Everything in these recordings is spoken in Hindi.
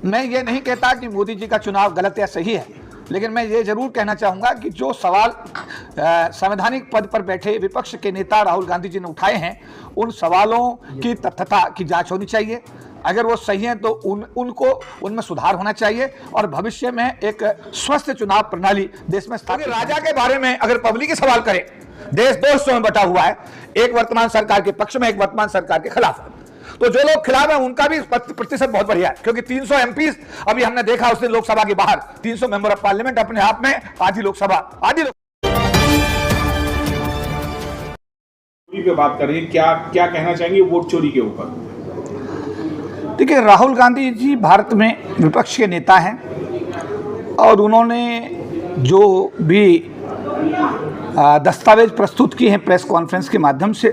मैं ये नहीं कहता कि मोदी जी का चुनाव गलत या सही है, लेकिन मैं ये जरूर कहना चाहूँगा कि जो सवाल संवैधानिक पद पर बैठे विपक्ष के नेता राहुल गांधी जी ने उठाए हैं, उन सवालों की तथ्यता की जांच होनी चाहिए। अगर वो सही हैं तो उनको उनमें सुधार होना चाहिए और भविष्य में एक स्वस्थ चुनाव प्रणाली देश में स्थापित। राजा के बारे में अगर पब्लिक ही सवाल करे, देश दो हिस्सों में बटा हुआ है, एक वर्तमान सरकार के पक्ष में, एक वर्तमान सरकार के खिलाफ है। तो जो लोग खिलाफ है उनका भी प्रतिशत बहुत बढ़िया है, क्योंकि 300 एमपी अभी हमने देखा उस दिन लोकसभा के बाहर 300 मेंबर ऑफ पार्लियामेंट अपने आप में आधी लोकसभा पे बात कर रहे हैं, क्या क्या कहना चाहेंगे वोट चोरी के ऊपर? देखिए, राहुल गांधी जी भारत में विपक्ष के नेता हैं और उन्होंने जो भी दस्तावेज प्रस्तुत किए हैं प्रेस कॉन्फ्रेंस के माध्यम से,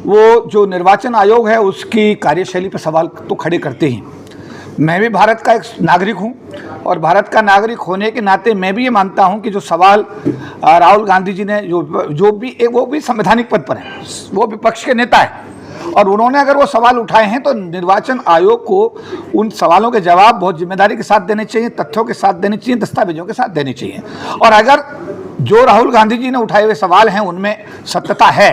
वो जो निर्वाचन आयोग है उसकी कार्यशैली पर सवाल तो खड़े करते ही। मैं भी भारत का एक नागरिक हूं और भारत का नागरिक होने के नाते मैं भी ये मानता हूं कि जो सवाल राहुल गांधी जी ने वो भी संवैधानिक पद पर है, वो विपक्ष के नेता है और उन्होंने अगर वो सवाल उठाए हैं तो निर्वाचन आयोग को उन सवालों के जवाब बहुत जिम्मेदारी के साथ देने चाहिए, तथ्यों के साथ देने चाहिए, दस्तावेजों के साथ देने चाहिए। और अगर जो राहुल गांधी जी ने उठाए हुए सवाल हैं उनमें सत्यता है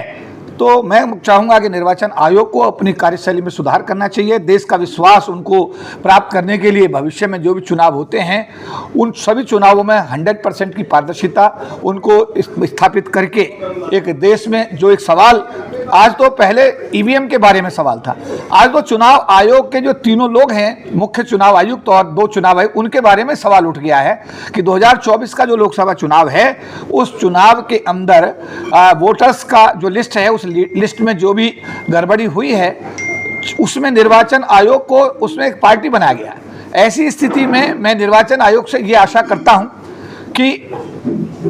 तो मैं चाहूँगा कि निर्वाचन आयोग को अपनी कार्यशैली में सुधार करना चाहिए। देश का विश्वास उनको प्राप्त करने के लिए भविष्य में जो भी चुनाव होते हैं उन सभी चुनावों में 100% की पारदर्शिता उनको स्थापित करके एक देश में जो एक सवाल, आज तो पहले ईवीएम के बारे में सवाल था, आज तो चुनाव आयोग के जो तीनों लोग हैं, मुख्य चुनाव आयुक्त और 2 चुनाव आयुक्त, उनके बारे में सवाल उठ गया है कि 2024 का जो लोकसभा चुनाव है उस चुनाव के अंदर वोटर्स का जो लिस्ट है उस लिस्ट में जो भी गड़बड़ी हुई है उसमें निर्वाचन आयोग को उसमें एक पार्टी बनाया गया है। ऐसी स्थिति में मैं निर्वाचन आयोग से ये आशा करता हूं कि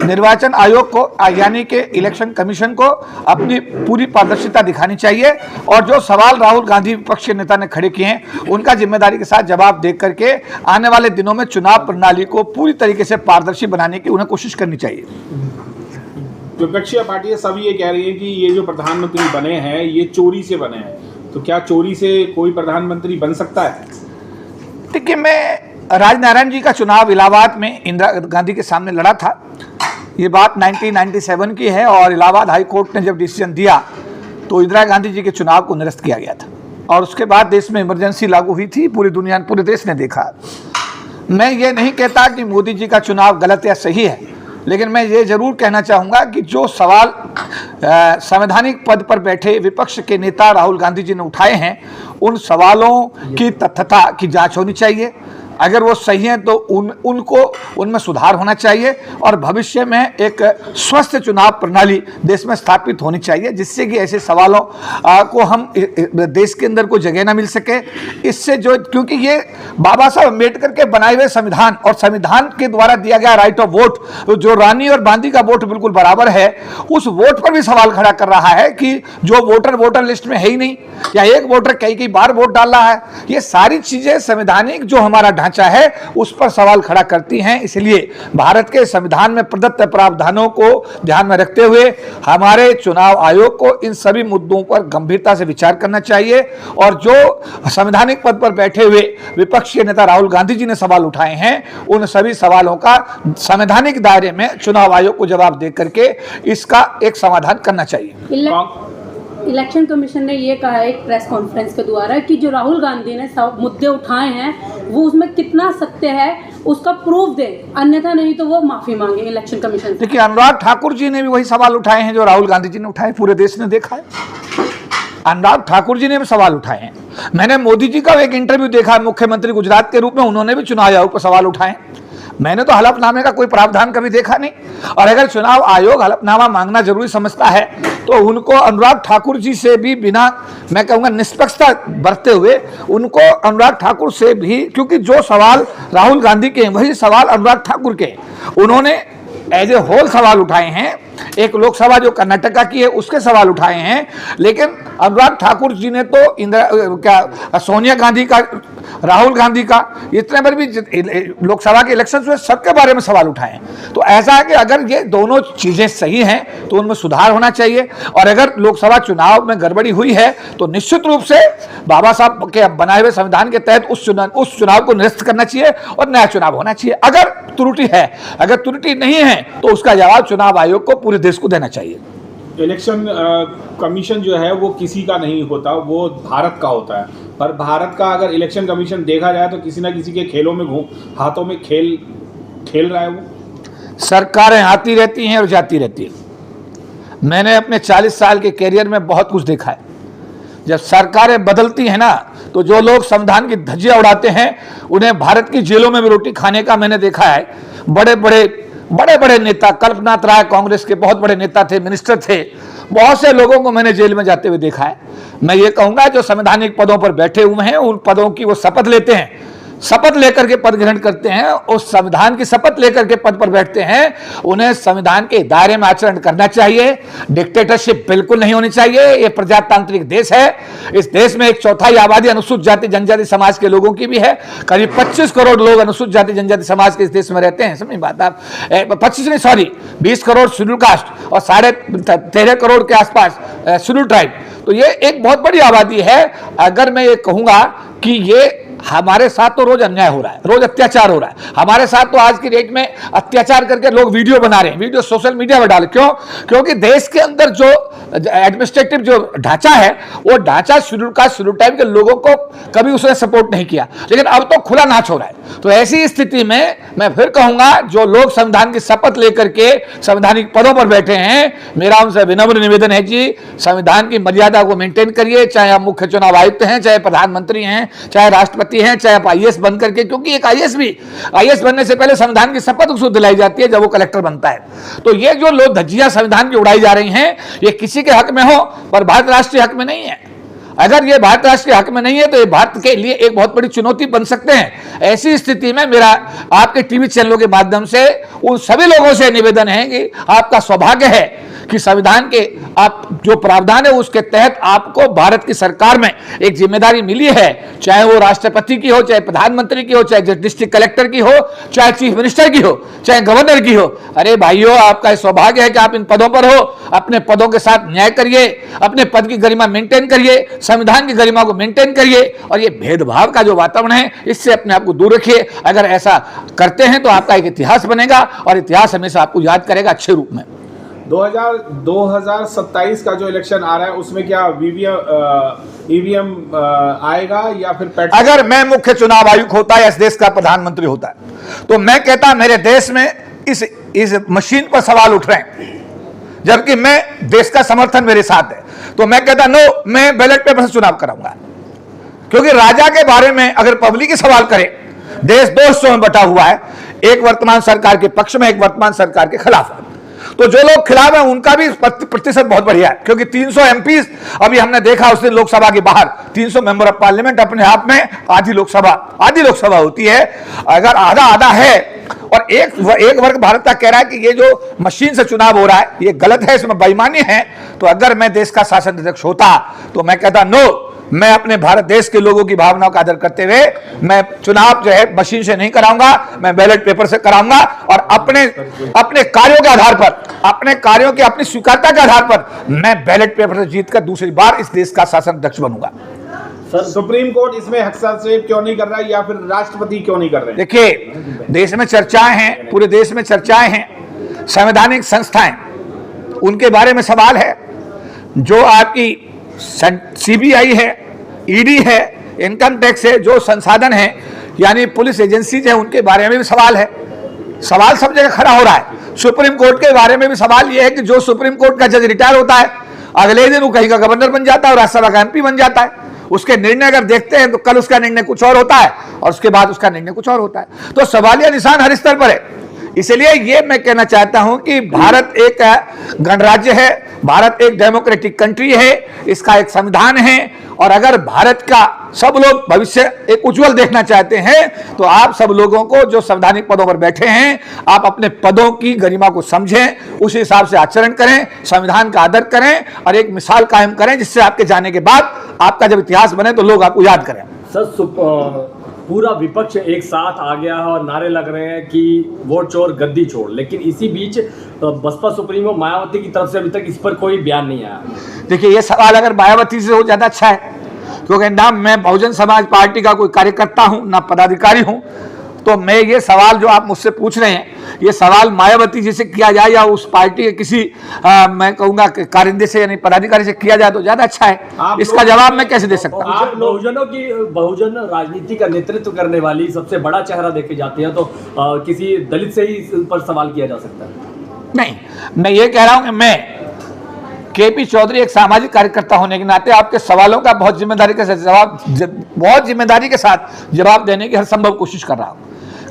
निर्वाचन आयोग को यानी कि इलेक्शन कमीशन को अपनी पूरी पारदर्शिता दिखानी चाहिए और जो सवाल राहुल गांधी विपक्ष के नेता ने खड़े किए हैं उनका जिम्मेदारी के साथ जवाब दे करके आने वाले दिनों में चुनाव प्रणाली को पूरी तरीके से पारदर्शी बनाने की उन्हें कोशिश करनी चाहिए। विपक्षी पार्टियां सभी ये कह रही हैं कि ये जो प्रधानमंत्री बने हैं ये चोरी से बने हैं, तो क्या चोरी से कोई प्रधानमंत्री बन सकता है? देखिए, मैं राजनारायण जी का चुनाव इलाहाबाद में इंदिरा गांधी के सामने लड़ा था। ये बात 1997 की है और इलाहाबाद हाई कोर्ट ने जब डिसीजन दिया तो इंदिरा गांधी जी के चुनाव को निरस्त किया गया था और उसके बाद देश में इमरजेंसी लागू हुई थी। पूरी दुनिया, पूरे देश ने देखा। मैं ये नहीं कहता कि मोदी जी का चुनाव गलत या सही है, लेकिन मैं ये जरूर कहना चाहूँगा कि जो सवाल संवैधानिक पद पर बैठे विपक्ष के नेता राहुल गांधी जी ने उठाए हैं उन सवालों की तथ्यता की जांच होनी चाहिए। अगर वो सही हैं तो उनको उनमें सुधार होना चाहिए और भविष्य में एक स्वस्थ चुनाव प्रणाली देश में स्थापित होनी चाहिए, जिससे कि ऐसे सवालों को हम देश के अंदर कोई जगह ना मिल सके। इससे जो, क्योंकि ये बाबा साहब अम्बेडकर के बनाए हुए संविधान और संविधान के द्वारा दिया गया राइट ऑफ वोट, जो रानी और बांदी का वोट बिल्कुल बराबर है, उस वोट पर भी सवाल खड़ा कर रहा है कि जो वोटर लिस्ट में है ही नहीं या एक वोटर कई बार वोट डाल रहा है। ये सारी चीजें संवैधानिक जो हमारा ढांचा है उस पर सवाल खड़ा करती हैं। इसलिए भारत के संविधान में प्रदत्त प्रावधानों को ध्यान में रखते हुए हमारे चुनाव आयोग को इन सभी मुद्दों पर गंभीरता से विचार करना चाहिए और जो संवैधानिक पद पर बैठे हुए विपक्ष के नेता राहुल गांधी जी ने सवाल उठाए हैं उन सभी सवालों का संवैधानिक दायरे में चुनाव आयोग को जवाब दे करके इसका एक समाधान करना चाहिए। इलेक्शन कमीशन ने ये कहा है एक प्रेस कॉन्फ्रेंस के द्वारा कि जो राहुल गांधी ने सब मुद्दे उठाए हैं वो उसमें कितना सत्य है उसका प्रूफ दे, अन्यथा नहीं तो वो माफी मांगे इलेक्शन कमीशन से। देखिए, अनुराग ठाकुर जी ने भी वही सवाल उठाए हैं जो राहुल गांधी जी ने उठाए, पूरे देश ने देखा है। अनुराग ठाकुर जी ने भी सवाल उठाए हैं। मैंने मोदी जी का एक इंटरव्यू देखा, मुख्यमंत्री गुजरात के रूप में, उन्होंने भी चुनाव आयोग पर सवाल उठाए। मैंने तो हलफनामे का कोई प्रावधान कभी देखा नहीं और अगर चुनाव आयोग हलफनामा मांगना जरूरी समझता है तो उनको अनुराग ठाकुर जी से भी बिना, मैं कहूँगा, निष्पक्षता बरतते हुए उनको अनुराग ठाकुर से भी, क्योंकि जो सवाल राहुल गांधी के वही सवाल अनुराग ठाकुर के, उन्होंने एज ए होल सवाल उठाए हैं। एक लोकसभा जो कर्नाटका की है उसके सवाल उठाए हैं, लेकिन अनुराग ठाकुर जी ने तो सोनिया गांधी का, राहुल गांधी का, इतने बार भी लोकसभा के इलेक्शन में सबके बारे में सवाल उठाए हैं। तो ऐसा है कि अगर ये दोनों चीजें सही हैं तो उनमें सुधार होना चाहिए, और अगर लोकसभा चुनाव में गड़बड़ी हुई है तो निश्चित रूप से बाबा साहब के बनाए हुए संविधान के तहत उस चुनाव को निरस्त करना चाहिए और नया चुनाव होना चाहिए। अगर त्रुटि है, अगर त्रुटि नहीं है तो उसका जवाब चुनाव आयोग को पूरे देश को देना चाहिए। इलेक्शन कमीशन जो है वो किसी का नहीं होता, वो भारत का होता है। पर भारत का अगर इलेक्शन कमीशन देखा जाए तो किसी ना किसी के खेलों में हाथों में खेल रहा है। वो सरकारें आती रहती हैं और जाती रहती हैं। मैंने अपने 40 साल के कैरियर में बहुत कुछ देखा है। जब सरकारें बदलती हैं ना तो जो लोग संविधान की धज्जियां उड़ाते हैं उन्हें भारत की जेलों में भी रोटी खाने का मैंने देखा है। बड़े बड़े नेता, कल्पनाथ राय कांग्रेस के बहुत बड़े नेता थे, मिनिस्टर थे, बहुत से लोगों को मैंने जेल में जाते हुए देखा है। मैं ये कहूंगा जो संवैधानिक पदों पर बैठे हुए हैं उन पदों की वो शपथ लेते हैं, शपथ लेकर के पद ग्रहण करते हैं, उस संविधान की शपथ लेकर के पद पर बैठते हैं, उन्हें संविधान के दायरे में आचरण करना चाहिए। डिक्टेटरशिप बिल्कुल नहीं होनी चाहिए। ये प्रजातांत्रिक देश है। इस देश में 1/4 आबादी अनुसूचित जाति जनजाति समाज के लोगों की भी है। करीब 25 करोड़ लोग अनुसूचित जाति जनजाति समाज के इस देश में रहते हैं। समझ बात आप, 20 करोड़ शेड्यूल कास्ट और 13.5 करोड़ के आसपास शेड्यूल ट्राइब। तो ये एक बहुत बड़ी आबादी है। अगर मैं ये कहूंगा कि ये हमारे साथ तो रोज अन्याय हो रहा है, रोज अत्याचार हो रहा है हमारे साथ, तो आज की डेट में अत्याचार करके लोग वीडियो बना रहे हैं, वीडियो सोशल मीडिया में डाले। क्यों? क्योंकि देश के अंदर जो एडमिनिस्ट्रेटिव जो ढांचा है वो ढांचा शेड्यूल कास्ट शेड्यूल ट्राइब के लोगों को कभी उसने सपोर्ट नहीं किया, लेकिन अब तो खुला नाच हो रहा है। तो ऐसी स्थिति में मैं फिर कहूंगा जो लोग संविधान की शपथ लेकर के संवैधानिक पदों पर बैठे हैं, मेरा उनसे विनम्र निवेदन है जी, संविधान की मर्यादा को मेंटेन करिए। चाहे आप मुख्य चुनाव आयुक्त हैं, चाहे प्रधानमंत्री हैं, चाहे राष्ट्रपति हैं, चाहे आप आईएएस बन करके, क्योंकि एक आईएएस बनने से पहले संविधान की शपथ उसको दिलाई जाती है जब वो कलेक्टर बनता है। तो ये जो लोग धज्जियां संविधान की उड़ाई जा रही हैं, ये किसी के हक में हो पर भारत राष्ट्र के हक में नहीं है। अगर ये भारत राष्ट्र के हक में नहीं है तो ये भारत के लिए एक बहुत बड़ी चुनौती बन सकते हैं। ऐसी स्थिति में मेरा आपके टीवी चैनलों के माध्यम से उन सभी लोगों से निवेदन है कि आपका सौभाग्य है कि संविधान के आप जो प्रावधान है उसके तहत आपको भारत की सरकार में एक जिम्मेदारी मिली है, चाहे वो राष्ट्रपति की हो, चाहे प्रधानमंत्री की हो, चाहे डिस्ट्रिक्ट कलेक्टर की हो, चाहे चीफ मिनिस्टर की हो, चाहे गवर्नर की हो। अरे भाइयों, आपका सौभाग्य है कि आप इन पदों पर हो। अपने पदों के साथ न्याय करिए, अपने पद की गरिमा मेंटेन करिए, संविधान की गरिमा को मेंटेन करिए, और ये भेदभाव का जो वातावरण है इससे अपने आप को दूर रखिए। अगर ऐसा करते हैं तो आपका एक इतिहास बनेगा और इतिहास हमेशा आपको याद करेगा अच्छे रूप में। 2027 का जो इलेक्शन आ रहा है उसमें क्या ईवीएम आएगा या फिर अगर मैं मुख्य चुनाव आयुक्त होता या इस देश का प्रधानमंत्री होता तो मैं कहता मेरे देश में इस मशीन पर सवाल उठ रहे हैं, जबकि मैं देश का समर्थन मेरे साथ है, तो मैं कहता नो, मैं बैलेट पेपर से चुनाव कराऊंगा। क्योंकि राजा के बारे में अगर पब्लिक ही सवाल करे, देश दो हिस्सों में बटा हुआ है, एक वर्तमान सरकार के पक्ष में, एक वर्तमान सरकार के खिलाफ है। तो जो लोग खिलाफ हैं उनका भी प्रतिशत बहुत बढ़िया है, क्योंकि 300 एमपी अभी हमने देखा उस दिन लोकसभा के बाहर 300 मेंबर ऑफ पार्लियामेंट अपने आप में आधी लोकसभा होती है। अगर आधा आधा है और एक वर्ग भारत का कह रहा है कि ये जो मशीन से चुनाव हो रहा है ये गलत है, इसमें बेईमानी है, तो अगर मैं देश का शासन अध्यक्ष होता तो मैं कहता नो, मैं अपने भारत देश के लोगों की भावनाओं का आदर करते हुए मैं चुनाव जो है मशीन से नहीं कराऊंगा, मैं बैलेट पेपर से कराऊंगा, और अपने कार्यों के आधार पर, अपने कार्यों की अपनी स्वीकारता के आधार पर मैं बैलेट पेपर से जीतकर दूसरी बार इस देश का शासन अध्यक्ष बनूंगा। सर, सुप्रीम कोर्ट इसमें हस्तक्षेप क्यों नहीं कर रहा है या फिर राष्ट्रपति क्यों नहीं कर रहे हैं? देखिए, देश में चर्चाएं हैं, पूरे देश में चर्चाएं हैं, संवैधानिक संस्थाएं उनके बारे में सवाल है। जो आपकी सीबीआई है, ईडी है, इनकम टैक्स है, जो संसाधन है यानी पुलिस एजेंसीज है, उनके बारे में भी सवाल है। सवाल सब जगह खड़ा हो रहा है। सुप्रीम कोर्ट के बारे में भी सवाल यह है कि जो सुप्रीम कोर्ट का जज रिटायर होता है अगले दिन वो कहीं का गवर्नर बन जाता है और राज्यसभा का एमपी बन जाता है। उसके निर्णय अगर देखते हैं तो कल उसका निर्णय कुछ और होता है और उसके बाद उसका निर्णय कुछ और होता है। तो सवालिया निशान हर स्तर पर है। इसलिए ये मैं कहना चाहता हूं कि भारत एक गणराज्य है, भारत एक डेमोक्रेटिक कंट्री है, इसका एक संविधान है, और अगर भारत का सब लोग भविष्य एक उज्जवल देखना चाहते हैं तो आप सब लोगों को जो संवैधानिक पदों पर बैठे हैं, आप अपने पदों की गरिमा को समझें, उस हिसाब से आचरण करें, संविधान का आदर करें और एक मिसाल कायम करें, जिससे आपके जाने के बाद आपका जब इतिहास बने तो लोग आपको याद करें। सर, पूरा विपक्ष एक साथ आ गया है और नारे लग रहे हैं कि वोट चोर गद्दी छोड़, लेकिन इसी बीच बसपा सुप्रीमो मायावती की तरफ से अभी तक इस पर कोई बयान नहीं आया। देखिए, ये सवाल अगर मायावती से हो ज़्यादा अच्छा है, क्योंकि ना मैं बहुजन समाज पार्टी का कोई कार्यकर्ता हूं ना पदाधिकारी हूं, तो मैं ये सवाल जो आप मुझसे पूछ रहे हैं, ये सवाल मायावती जी से किया जाए या उस पार्टी के किसी मैं कहूँगा कारिंदे से यानी पदाधिकारी से किया जाए तो ज़्यादा अच्छा है। इसका जवाब मैं कैसे दे सकता हूँ? आप बहुजन राजनीति का नेतृत्व करने वाली सबसे बड़ा चेहरा देखे जाते हैं, तो किसी दलित से ही इस पर सवाल किया जा सकता है? नहीं, मैं ये कह रहा हूँ कि मैं केपी चौधरी एक सामाजिक कार्यकर्ता होने के नाते आपके सवालों का बहुत जिम्मेदारी के साथ जवाब देने की हर संभव कोशिश कर रहा हूँ।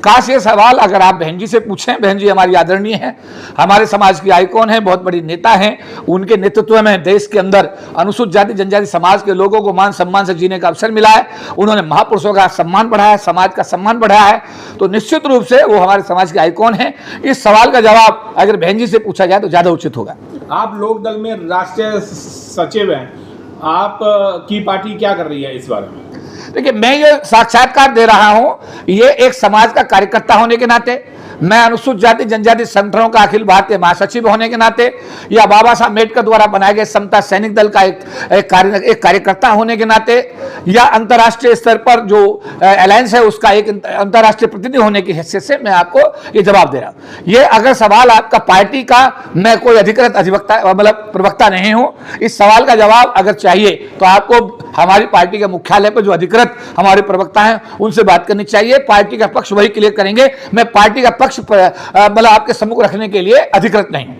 काश ये सवाल अगर आप बहन जी से पूछें, बहन जी हमारी आदरणीय हैं, हमारे समाज की आइकॉन है, बहुत बड़ी नेता हैं, उनके नेतृत्व में देश के अंदर अनुसूचित जाति जनजाति समाज के लोगों को मान सम्मान से जीने का अवसर मिला है, उन्होंने महापुरुषों का सम्मान बढ़ाया है, समाज का सम्मान बढ़ाया है, तो निश्चित रूप से वो हमारे समाज के आइकॉन है। इस सवाल का जवाब अगर बहन जी से पूछा जाए तो ज़्यादा उचित होगा। आप लोकदल में राष्ट्रीय सचिव हैं, आप की पार्टी क्या कर रही है इस बारे में? देखिए, मैं ये साक्षात्कार दे रहा हूं, ये एक समाज का कार्यकर्ता होने के नाते, मैं अनुसूचित जाति जनजाति संगठनों का अखिल भारतीय महासचिव होने के नाते, या बाबा साहब अम्बेडकर द्वारा बनाए गए समता सैनिक दल का एक कार्यकर्ता होने के नाते, या अंतर्राष्ट्रीय स्तर पर जो अलायंस है उसका एक अंतर्राष्ट्रीय प्रतिनिधि होने की हैसियत से मैं आपको ये जवाब दे रहा हूँ। ये अगर सवाल आपका पार्टी का, मैं कोई अधिकृत अधिवक्ता मतलब प्रवक्ता नहीं हूँ, इस सवाल का जवाब अगर चाहिए तो आपको हमारी पार्टी के मुख्यालय पर जो अधिकृत हमारे प्रवक्ता हैं उनसे बात करनी चाहिए। पार्टी का पक्ष वही क्लियर करेंगे, मैं पार्टी का पक्ष मतलब आपके सम्मुख रखने के लिए अधिकृत नहीं हूं।